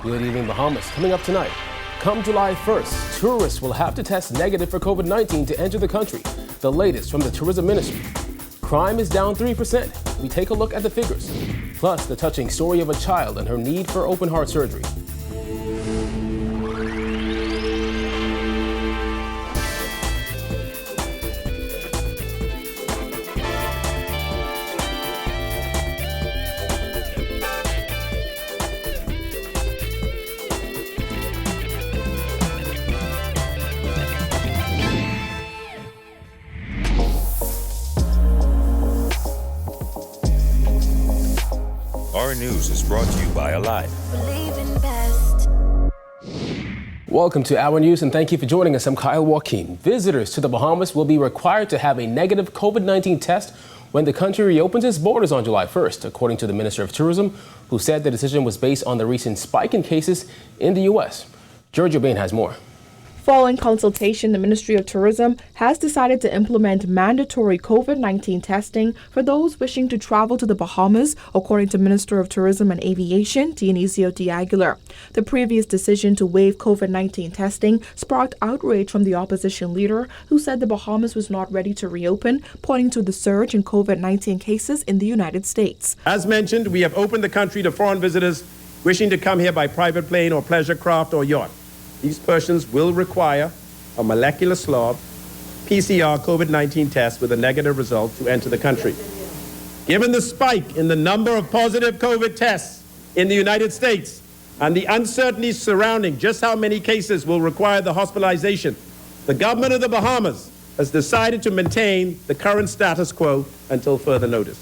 Good evening, Bahamas. Coming up tonight, come July 1st, tourists will have to test negative for COVID-19 to enter the country. The latest from the Tourism Ministry. Crime is down 3%. We take a look at the figures. Plus, the touching story of a child and her need for open heart surgery. Our news is brought to you by Alive. Welcome to Our News and thank you for joining us. I'm Kyle Joaquin. Visitors to the Bahamas will be required to have a negative COVID-19 test when the country reopens its borders on July 1st, according to the Minister of Tourism, who said the decision was based on the recent spike in cases in the U.S. Giorgio Bain has more. Following consultation, the Ministry of Tourism has decided to implement mandatory COVID-19 testing for those wishing to travel to the Bahamas, according to Minister of Tourism and Aviation, Dionisio de Aguilar. The previous decision to waive COVID-19 testing sparked outrage from the opposition leader, who said the Bahamas was not ready to reopen, pointing to the surge in COVID-19 cases in the United States. As mentioned, we have opened the country to foreign visitors wishing to come here by private plane or pleasure craft or yacht. These persons will require a molecular swab, PCR COVID-19 test with a negative result to enter the country. Given the spike in the number of positive COVID tests in the United States and the uncertainty surrounding just how many cases will require the hospitalization, the government of the Bahamas has decided to maintain the current status quo until further notice.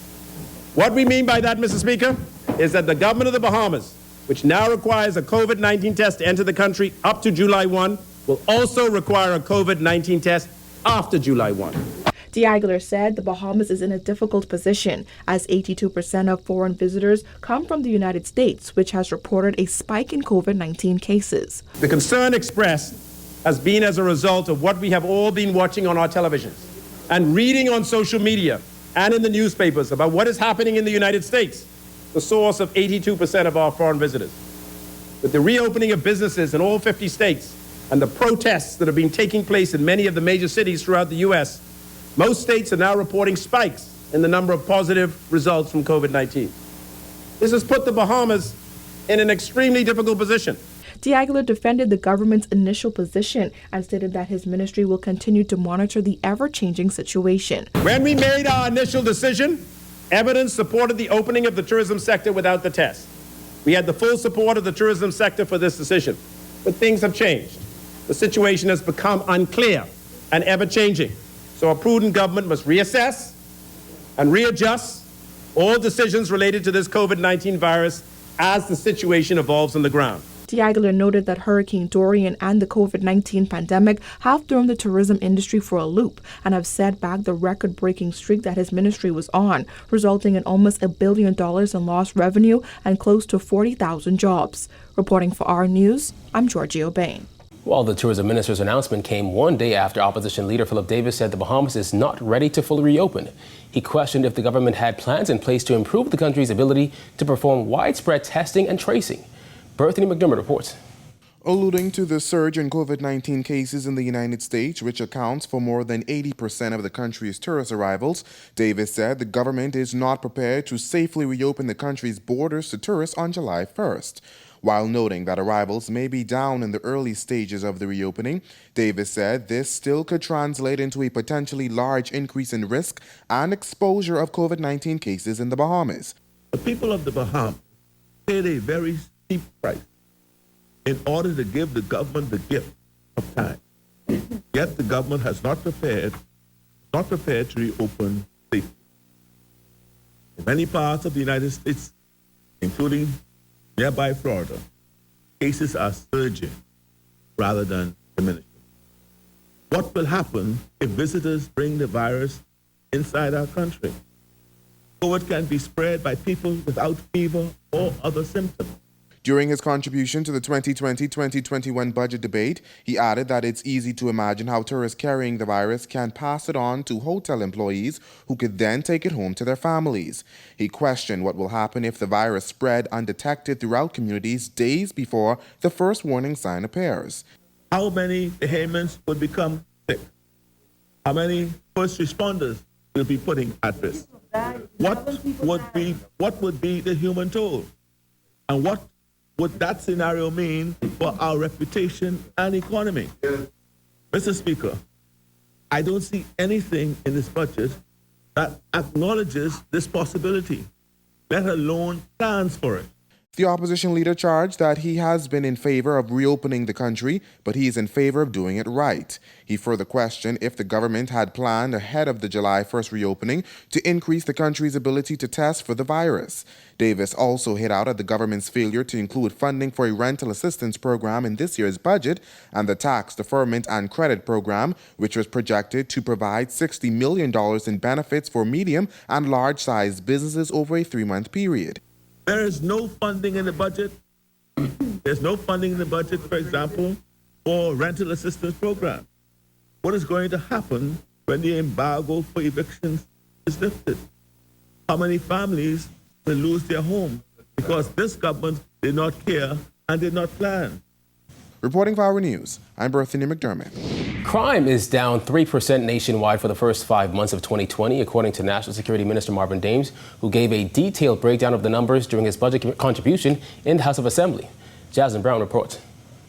What we mean by that, Mr. Speaker, is that the government of the Bahamas, which now requires a COVID-19 test to enter the country up to July 1, will also require a COVID-19 test after July 1. De Aguilar said the Bahamas is in a difficult position as 82% of foreign visitors come from the United States, which has reported a spike in COVID-19 cases. The concern expressed has been as a result of what we have all been watching on our televisions and reading on social media and in the newspapers about what is happening in the United States, the source of 82% of our foreign visitors. With the reopening of businesses in all 50 states and the protests that have been taking place in many of the major cities throughout the U.S., most states are now reporting spikes in the number of positive results from COVID-19. This has put the Bahamas in an extremely difficult position. De Aguilar defended the government's initial position and stated that his ministry will continue to monitor the ever-changing situation. When we made our initial decision, evidence supported the opening of the tourism sector without the test. We had the full support of the tourism sector for this decision. But things have changed. The situation has become unclear and ever-changing. So a prudent government must reassess and readjust all decisions related to this COVID-19 virus as the situation evolves on the ground. De Aguilar noted that Hurricane Dorian and the COVID-19 pandemic have thrown the tourism industry for a loop and have set back the record-breaking streak that his ministry was on, resulting in almost $1 billion in lost revenue and close to 40,000 jobs. Reporting for Our News, I'm Giorgio Bain. Well, the tourism minister's announcement came one day after opposition leader Philip Davis said the Bahamas is not ready to fully reopen. He questioned if the government had plans in place to improve the country's ability to perform widespread testing and tracing. Berthany McDermott reports. Alluding to the surge in COVID-19 cases in the United States, which accounts for more than 80% of the country's tourist arrivals, Davis said the government is not prepared to safely reopen the country's borders to tourists on July 1st. While noting that arrivals may be down in the early stages of the reopening, Davis said this still could translate into a potentially large increase in risk and exposure of COVID-19 cases in the Bahamas. The people of the Bahamas paid a very steep price in order to give the government the gift of time. Yet the government has not prepared to reopen safely. In many parts of the United States, including nearby Florida, cases are surging rather than diminishing. What will happen if visitors bring the virus inside our country? COVID can be spread by people without fever or other symptoms. During his contribution to the 2020-2021 budget debate, he added that it's easy to imagine how tourists carrying the virus can pass it on to hotel employees who could then take it home to their families. He questioned what will happen if the virus spread undetected throughout communities days before the first warning sign appears. How many Bahamians would become sick? How many first responders will be putting at risk? What would be the human toll? And what would that scenario mean for our reputation and economy? Mr. Speaker, I don't see anything in this budget that acknowledges this possibility, let alone plans for it. The opposition leader charged that he has been in favor of reopening the country, but he is in favor of doing it right. He further questioned if the government had planned ahead of the July 1st reopening to increase the country's ability to test for the virus. Davis also hit out at the government's failure to include funding for a rental assistance program in this year's budget and the tax deferment and credit program, which was projected to provide $60 million in benefits for medium and large-sized businesses over a 3-month period. There is no funding in the budget. There's no funding in the budget, for example, for rental assistance program. What is going to happen when the embargo for evictions is lifted? How many families will lose their home because this government did not care and did not plan? Reporting for Our News, I'm Berthany McDermott. Crime is down 3% nationwide for the first 5 months of 2020, according to National Security Minister Marvin Dames, who gave a detailed breakdown of the numbers during his budget contribution in the House of Assembly. Jasmine Brown reports.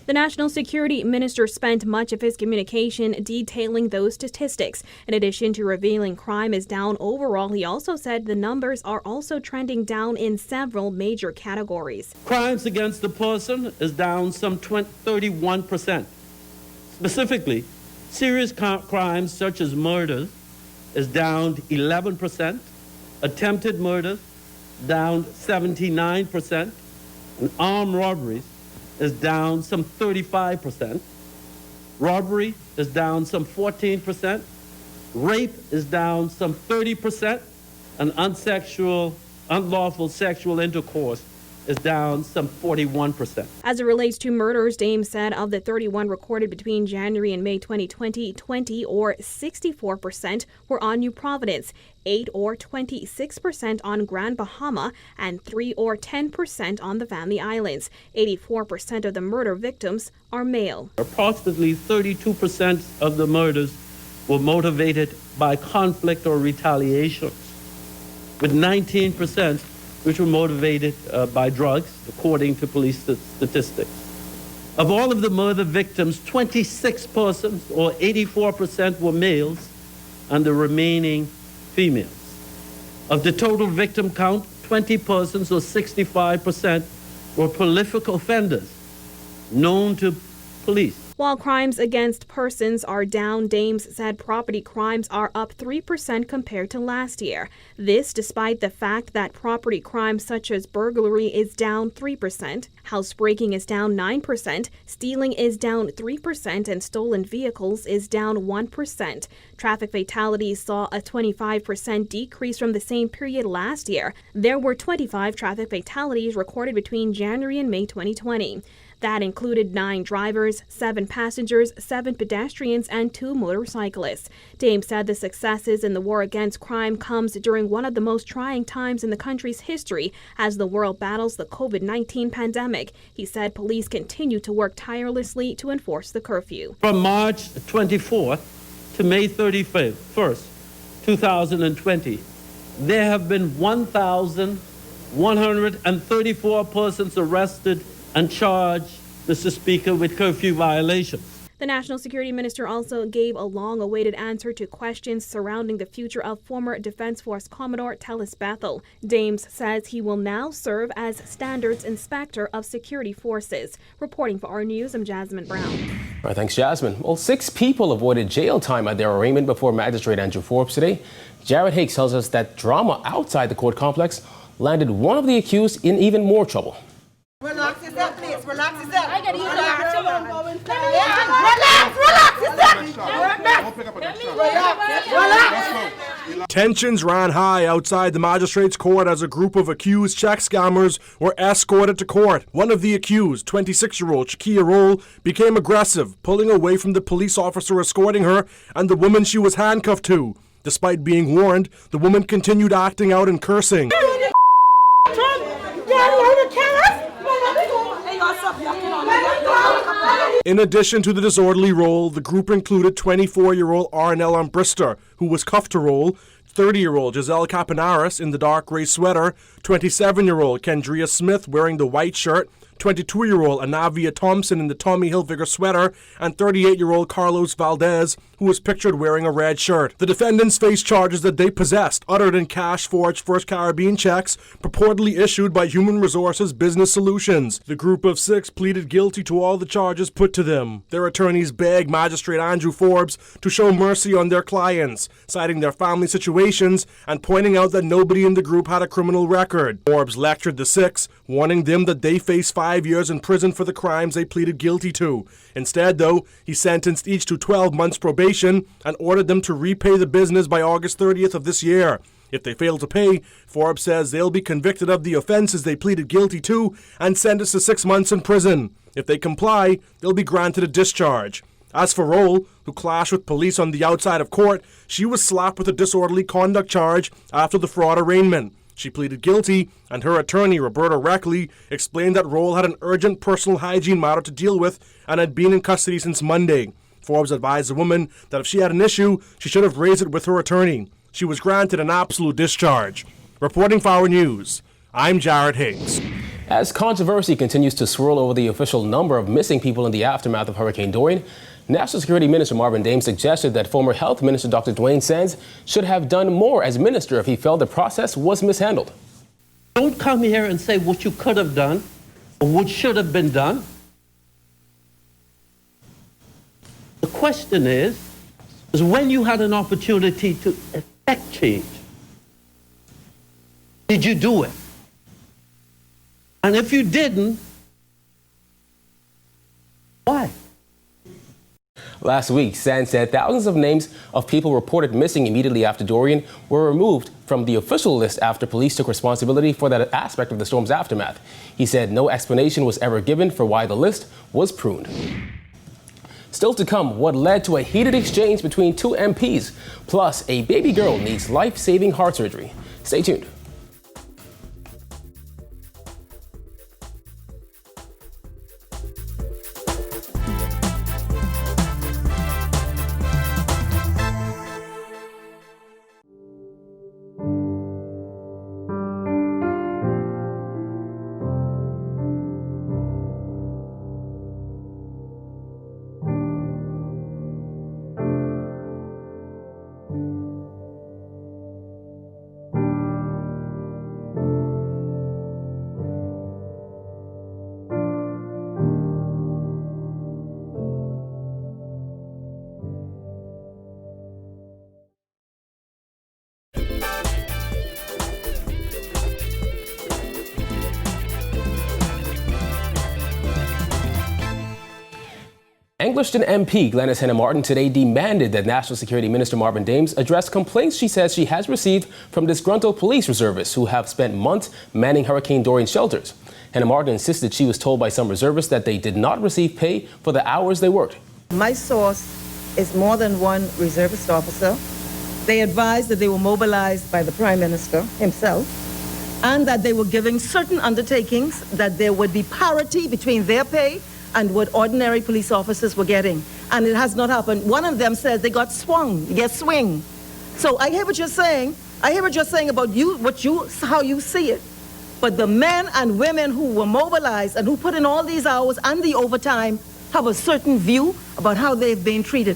The National Security Minister spent much of his communication detailing those statistics. In addition to revealing crime is down overall, he also said the numbers are also trending down in several major categories. Crimes against the person is down some 31%. Specifically, serious crimes such as murders is down 11%, attempted murders down 79%, and armed robberies is down some 35%. Robbery is down some 14%. Rape is down some 30%. And unlawful sexual intercourse is down some 41%. As it relates to murders, Dames said of the 31 recorded between January and May 2020, 20 or 64% were on New Providence, 8 or 26% on Grand Bahama, and 3 or 10% on the Family Islands. 84% of the murder victims are male. Approximately 32% of the murders were motivated by conflict or retaliation, with 19% which were motivated by drugs, according to police statistics. Of all of the murder victims, 26 persons, or 84%, were males, and the remaining females. Of the total victim count, 20 persons, or 65%, were prolific offenders known to police. While crimes against persons are down, Dames said property crimes are up 3% compared to last year. This despite the fact that property crimes such as burglary is down 3%, housebreaking is down 9%, stealing is down 3%, and stolen vehicles is down 1%. Traffic fatalities saw a 25% decrease from the same period last year. There were 25 traffic fatalities recorded between January and May 2020. That included 9 drivers, 7 passengers, 7 pedestrians, and 2 motorcyclists. Dames said the successes in the war against crime comes during one of the most trying times in the country's history as the world battles the COVID-19 pandemic. He said police continue to work tirelessly to enforce the curfew. From March 24th to May 31st, 2020, there have been 1,134 persons arrested and charged, Mr. Speaker, with curfew violations. The National Security Minister also gave a long-awaited answer to questions surrounding the future of former Defense Force Commodore Tellis Bethel. Dames says he will now serve as Standards Inspector of Security Forces. Reporting for Our News, I'm Jasmine Brown. All right, thanks, Jasmine. Well, 6 people avoided jail time at their arraignment before Magistrate Andrew Forbes today. Jared Hicks tells us that drama outside the court complex landed one of the accused in even more trouble. Relax yourself, please. Relax yourself. I got Relax yourself. Relax. Tensions ran high outside the magistrate's court as a group of accused check scammers were escorted to court. One of the accused, 26-year-old Shakia Roll, became aggressive, pulling away from the police officer escorting her and the woman she was handcuffed to. Despite being warned, the woman continued acting out and cursing. In addition to the disorderly Roll, the group included 24-year-old Arnell Ambrister, who was cuffed to Roll, 30-year-old Giselle Capanaris in the dark gray sweater, 27-year-old Kendria Smith wearing the white shirt, 22-year-old Anavia Thompson in the Tommy Hilfiger sweater, and 38-year-old Carlos Valdez, who was pictured wearing a red shirt. The defendants face charges that they possessed, uttered in cash-forged First Caribbean checks purportedly issued by Human Resources Business Solutions. The group of 6 pleaded guilty to all the charges put to them. Their attorneys begged Magistrate Andrew Forbes to show mercy on their clients, citing their family situations and pointing out that nobody in the group had a criminal record. Forbes lectured the 6, warning them that they face 5 years in prison for the crimes they pleaded guilty to. Instead, though, he sentenced each to 12 months probation and ordered them to repay the business by August 30th of this year. If they fail to pay, Forbes says they'll be convicted of the offenses they pleaded guilty to and sentenced to 6 months in prison. If they comply, they'll be granted a discharge. As for Roll, who clashed with police on the outside of court, she was slapped with a disorderly conduct charge after the fraud arraignment. She pleaded guilty, and her attorney, Roberta Reckley, explained that Roll had an urgent personal hygiene matter to deal with and had been in custody since Monday. Forbes advised the woman that if she had an issue, she should have raised it with her attorney. She was granted an absolute discharge. Reporting for Our News, I'm Jared Higgs. As controversy continues to swirl over the official number of missing people in the aftermath of Hurricane Dorian, National Security Minister Marvin Dames suggested that former Health Minister Dr. Dwayne Sands should have done more as minister if he felt the process was mishandled. Don't come here and say what you could have done or what should have been done. The question is when you had an opportunity to effect change, did you do it? And if you didn't, why? Last week, Sands said thousands of names of people reported missing immediately after Dorian were removed from the official list after police took responsibility for that aspect of the storm's aftermath. He said no explanation was ever given for why the list was pruned. Still to come, what led to a heated exchange between 2 MPs, plus a baby girl needs life-saving heart surgery. Stay tuned. Angleston MP Glenys Hannah Martin today demanded that National Security Minister Marvin Dames address complaints she says she has received from disgruntled police reservists who have spent months manning Hurricane Dorian shelters. Hannah Martin insisted she was told by some reservists that they did not receive pay for the hours they worked. My source is more than one reservist officer. They advised that they were mobilized by the Prime Minister himself and that they were giving certain undertakings that there would be parity between their pay and what ordinary police officers were getting. And it has not happened. One of them says they got swung, they get swing. So I hear what you're saying. I hear what you're saying about how you see it. But the men and women who were mobilized and who put in all these hours and the overtime have a certain view about how they've been treated.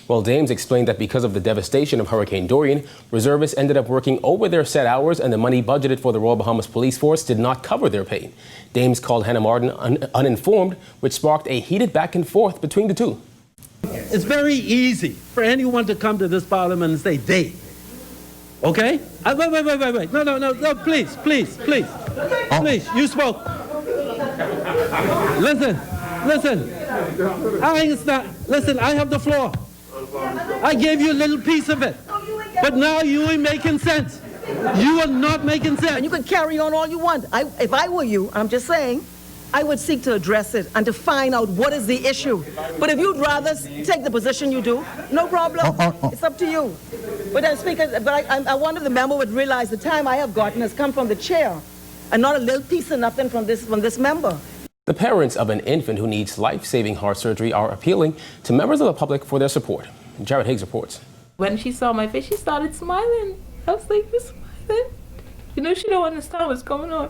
Well, Dames explained that because of the devastation of Hurricane Dorian, reservists ended up working over their set hours and the money budgeted for the Royal Bahamas Police Force did not cover their pay. Dames called Hannah Martin uninformed, which sparked a heated back and forth between the two. It's very easy for anyone to come to this parliament and say they. Okay? Wait. No, please. Please, you spoke. Listen. I have the floor. I gave you a little piece of it. But now you ain't making sense. You are not making sense. And you can carry on all you want. If I were you, I'm just saying, I would seek to address it and to find out what is the issue. But if you'd rather take the position you do, no problem. It's up to you. But then, Speaker, I wonder if the member would realize the time I have gotten has come from the chair and not a little piece of nothing from this member. The parents of an infant who needs life-saving heart surgery are appealing to members of the public for their support. Jared Higgs reports. When she saw my face, she started smiling. I was like, you're smiling? You know, she don't understand what's going on.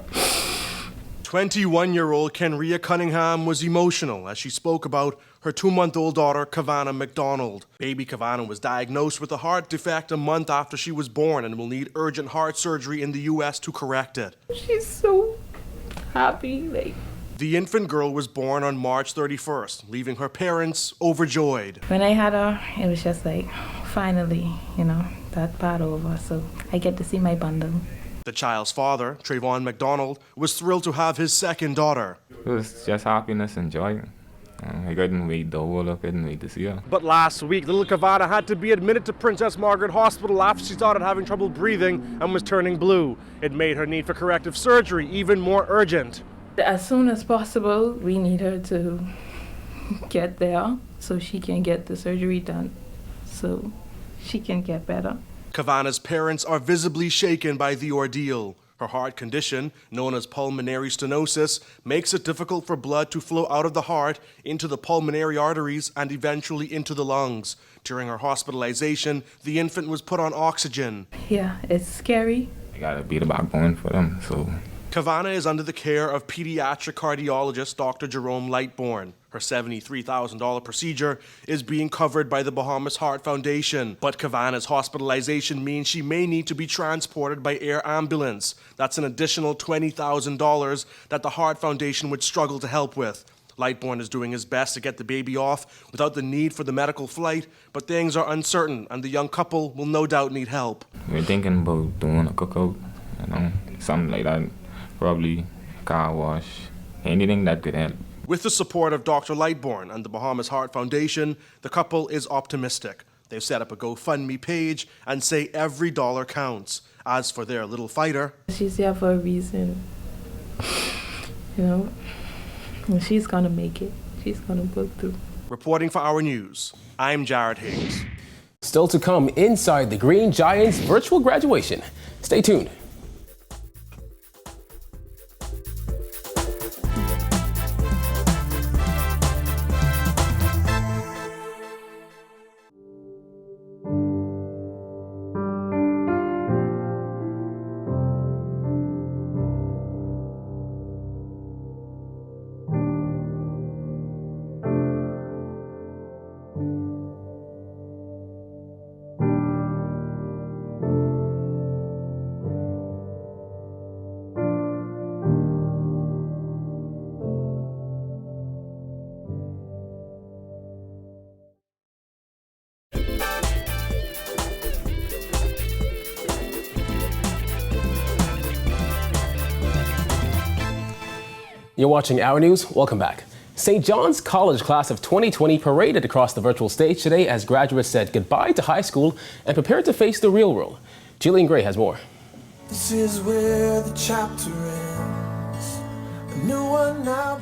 21-year-old Kenria Cunningham was emotional as she spoke about her 2-month-old daughter, Kavanna McDonald. Baby Kavanna was diagnosed with a heart defect a month after she was born and will need urgent heart surgery in the U.S. to correct it. She's so happy, The infant girl was born on March 31st, leaving her parents overjoyed. When I had her, it was just like, finally, that part over, so I get to see my bundle. The child's father, Trayvon McDonald, was thrilled to have his second daughter. It was just happiness and joy. I couldn't wait the whole I couldn't wait to see her. But last week, little Kavanna had to be admitted to Princess Margaret Hospital after she started having trouble breathing and was turning blue. It made her need for corrective surgery even more urgent. As soon as possible, we need her to get there so she can get the surgery done, so she can get better. Kavanna's parents are visibly shaken by the ordeal. Her heart condition, known as pulmonary stenosis, makes it difficult for blood to flow out of the heart into the pulmonary arteries and eventually into the lungs. During her hospitalization, the infant was put on oxygen. Yeah, it's scary. I gotta be the backbone for them, so. Kavanna is under the care of pediatric cardiologist Dr. Jerome Lightbourne. Her $73,000 procedure is being covered by the Bahamas Heart Foundation. But Kavanna's hospitalization means she may need to be transported by air ambulance. That's an additional $20,000 that the Heart Foundation would struggle to help with. Lightbourne is doing his best to get the baby off without the need for the medical flight, but things are uncertain and the young couple will no doubt need help. We're thinking about doing a cookout, something like that. Probably car wash, anything that could help. With the support of Dr. Lightbourne and the Bahamas Heart Foundation, the couple is optimistic. They've set up a GoFundMe page and say every dollar counts. As for their little fighter, she's here for a reason, and she's gonna make it. She's gonna pull through. Reporting for Our News, I'm Jared Higgs. Still to come inside the Green Giants virtual graduation. Stay tuned. You're watching Our News. Welcome back. St. John's College class of 2020 paraded across the virtual stage today as graduates said goodbye to high school and prepared to face the real world. Jillian Gray has more. This is where the chapter ends.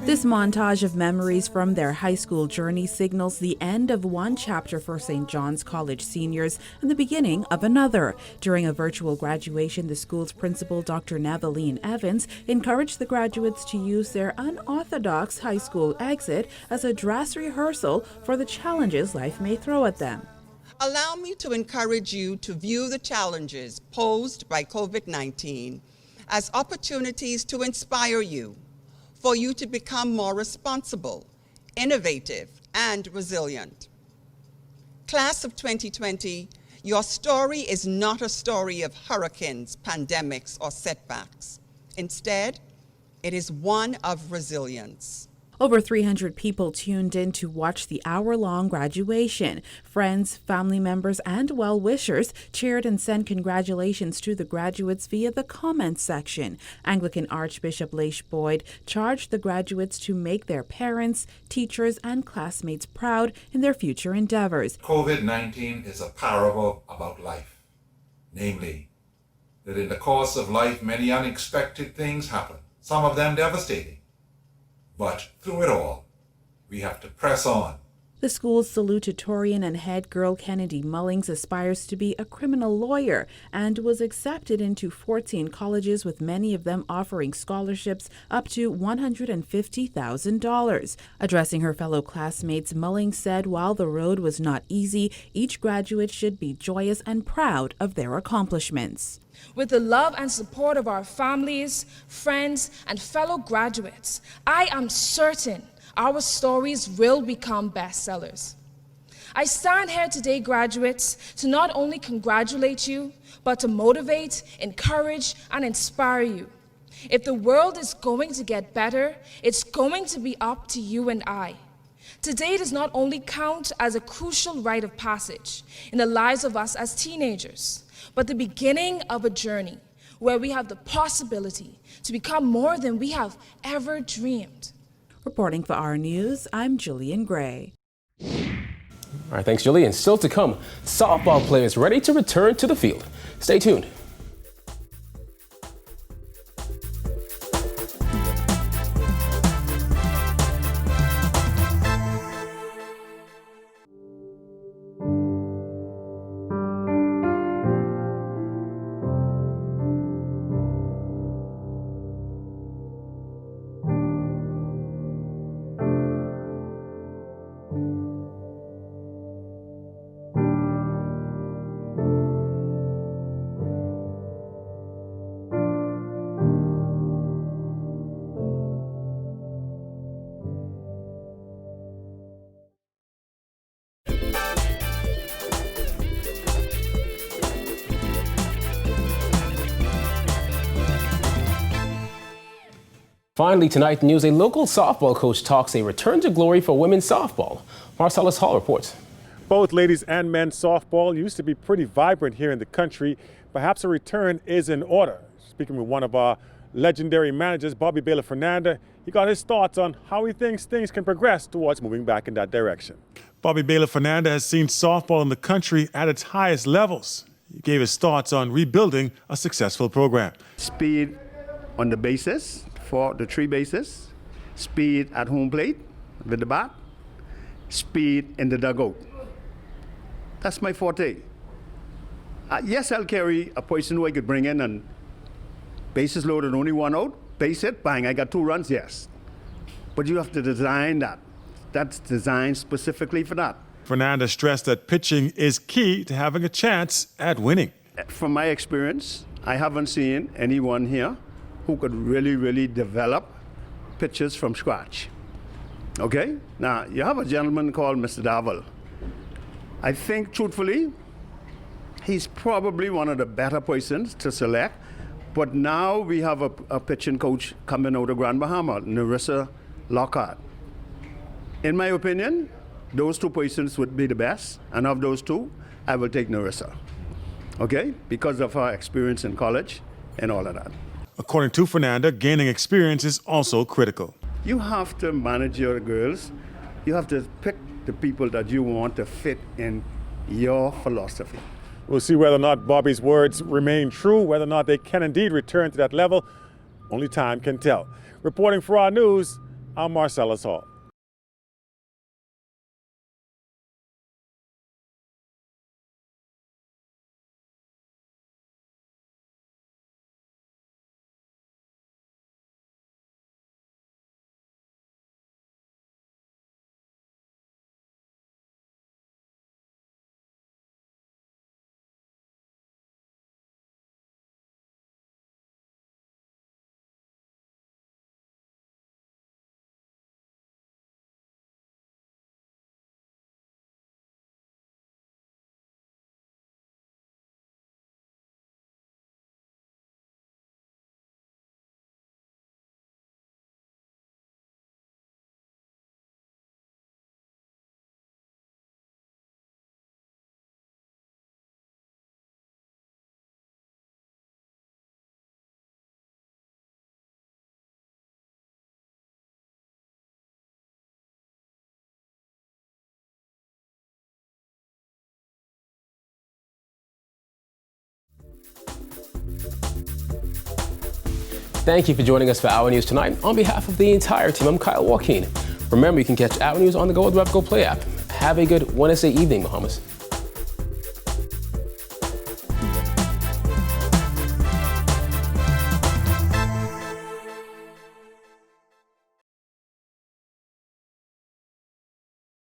This montage of memories from their high school journey signals the end of one chapter for St. John's College seniors and the beginning of another. During a virtual graduation, the school's principal, Dr. Neveline Evans, encouraged the graduates to use their unorthodox high school exit as a dress rehearsal for the challenges life may throw at them. Allow me to encourage you to view the challenges posed by COVID-19 as opportunities to inspire you, for you to become more responsible, innovative, and resilient. Class of 2020, your story is not a story of hurricanes, pandemics, or setbacks. Instead, it is one of resilience. Over 300 people tuned in to watch the hour-long graduation. Friends, family members, and well-wishers cheered and sent congratulations to the graduates via the comments section. Anglican Archbishop Leish Boyd charged the graduates to make their parents, teachers, and classmates proud in their future endeavors. COVID-19 is a parable about life. namely, that in the course of life many unexpected things happen, some of them devastating. But through it all, we have to press on. The school's salutatorian and head girl Kennedy Mullings aspires to be a criminal lawyer and was accepted into 14 colleges, with many of them offering scholarships up to $150,000. Addressing her fellow classmates, Mullings said while the road was not easy, each graduate should be joyous and proud of their accomplishments. With the love and support of our families, friends, and fellow graduates, I am certain our stories will become bestsellers. I stand here today, graduates, to not only congratulate you, but to motivate, encourage, and inspire you. If the world is going to get better, it's going to be up to you and I. Today does not only count as a crucial rite of passage in the lives of us as teenagers, but the beginning of a journey where we have the possibility to become more than we have ever dreamed. Reporting for our news, I'm Jillian Gray. All right, thanks, Jillian. Still to come, softball players ready to return to the field. Stay tuned. Finally, tonight news, a local softball coach talks a return to glory for women's softball. Marcellus Hall reports. Both ladies and men's softball used to be pretty vibrant here in the country. Perhaps a return is in order. Speaking with one of our legendary managers, Bobby Baylor Fernanda, he got his thoughts on how he thinks things can progress towards moving back in that direction. Bobby Baylor Fernanda has seen softball in the country at its highest levels. He gave his thoughts on rebuilding a successful program. Speed on the bases, for the 3 bases, speed at home plate with the bat, speed in the dugout. That's my forte. Yes, I'll carry a person who I could bring in and bases loaded, only 1 out, base hit, bang, I got 2 runs, yes. But you have to design that. That's designed specifically for that. Fernanda stressed that pitching is key to having a chance at winning. From my experience, I haven't seen anyone here who could really develop pitches from scratch. Okay? Now, you have a gentleman called Mr. Davel. I think, truthfully, he's probably one of the better persons to select. But now we have a pitching coach coming out of Grand Bahama, Narissa Lockhart. In my opinion, those 2 persons would be the best. And of those 2, I will take Narissa. Okay? Because of her experience in college and all of that. According to Fernanda, gaining experience is also critical. You have to manage your girls. You have to pick the people that you want to fit in your philosophy. We'll see whether or not Bobby's words remain true, whether or not they can indeed return to that level. Only time can tell. Reporting for our news, I'm Marcellus Hall. Thank you for joining us for Our News tonight. On behalf of the entire team, I'm Kyle Joaquin. Remember, you can catch Our News on the Go with the Go Play app. Have a good Wednesday evening, Bahamas.